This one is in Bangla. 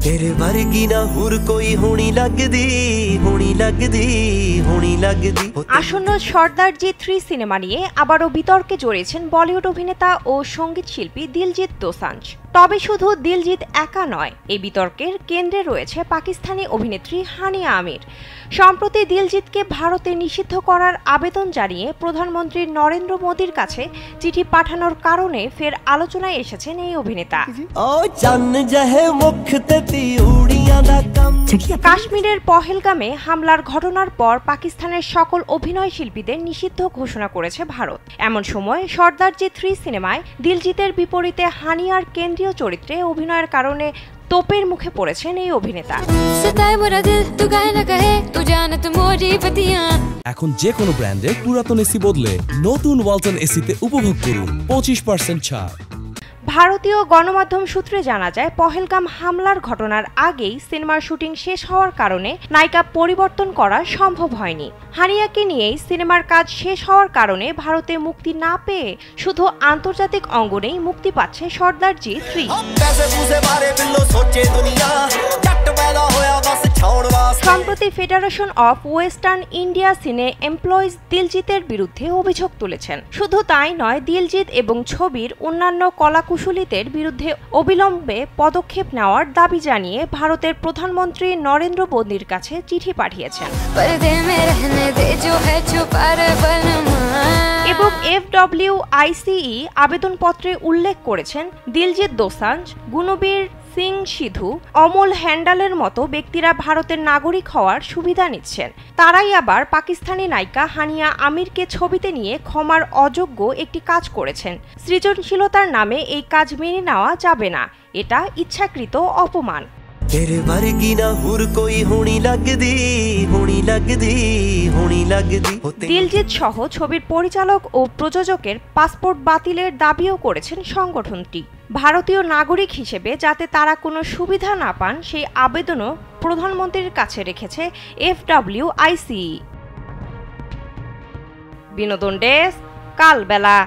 तेरे वर्गी ना हुर कोई होनी लगदी আসন্ন সর্দারজি 3 সিনেমা নিয়ে আবারও বিতর্কে জড়িয়েছেন বলিউড অভিনেতা ও সঙ্গীত শিল্পী দিলজিৎ দোসাঞ্জ। তবে শুধু দিলজিৎ একা নয়, এই বিতর্কের কেন্দ্রে রয়েছে পাকিস্তানি অভিনেত্রী হানিয়া আমির। সম্প্রতি দিলজিৎকে ভারতে নিষিদ্ধ করার আবেদন জানিয়ে প্রধানমন্ত্রী নরেন্দ্র মোদীর কাছে চিঠি পাঠানোর কারণে ফের আলোচনায় এসেছেন এই অভিনেতা। কাশ্মীরের পহেলগামে হামলার ঘটনার পর পাকিস্তানের সকল অভিনয় শিল্পীদের নিষিদ্ধ ঘোষণা করেছে ভারত। এমন সময় সর্দারজি 3 সিনেমায় দিলজিতের বিপরীতে হানিয়ার কেন্দ্রীয় চরিত্রে অভিনয়ের কারণে তোপের মুখে পড়েছেন এই অভিনেতা। এখন যে কোনো ব্র্যান্ডের পুরাতন এসি বদলে নতুন ওয়ালটন এসিতে উপভোগ করুন 25% ছাড়। ভারতীয় গণমাধ্যম সূত্রে জানা যায়, পহেলগাম হামলার ঘটনার আগেই সিনেমার শুটিং শেষ হওয়ার কারণে নায়িকা পরিবর্তন করা সম্ভব হয়নি। হানিয়াকে নিয়েই সিনেমার কাজ শেষ হওয়ার কারণে ভারতে মুক্তি না পেয়ে শুধু আন্তর্জাতিক অঙ্গনেই মুক্তি পাচ্ছে সর্দারজি 3। সম্প্রতি ফেডারেশন অফ ওয়েস্টার্ন ইন্ডিয়া সিনে এমপ্লয়িজ দিলজিতের বিরুদ্ধে অভিযোগ তুলেছেন। শুধু তাই নয়, দিলজিৎ এবং ছবির অন্যান্য কলাকুশলীদের বিরুদ্ধে অবিলম্বে পদক্ষেপ নেওয়ার দাবি জানিয়ে ভারতের প্রধানমন্ত্রী নরেন্দ্র মোদীর কাছে চিঠি পাঠিয়েছেন। এবং FWICE আবেদনপত্রে উল্লেখ করেছেন, দিলজিৎ দোসাঞ্জ, গুণবীর সিং সিধু, অমল হ্যান্ডালের মতো ব্যক্তিরা ভারতের নাগরিক হওয়ার সুবিধা নিচ্ছেন। তারাই আবার পাকিস্তানি নায়িকা হানিয়া আমিরকে ছবিতে নিয়ে ক্ষমার অযোগ্য একটি কাজ করেছেন। সৃজনশীলতার নামে এই কাজ মেনে নেওয়া যাবে না, এটা ইচ্ছাকৃত অপমান। দিলজিৎ সহ ছবির পরিচালক ও প্রযোজকের পাসপোর্ট বাতিলের দাবিও করেছেন সংগঠনটি। ভারতীয় নাগরিক হিসেবে যাতে তারা কোনো সুবিধা না পান, সেই আবেদনও প্রধানমন্ত্রীর কাছে রেখেছে FWICE। বিনোদন ডেস্ক, কালবেলা।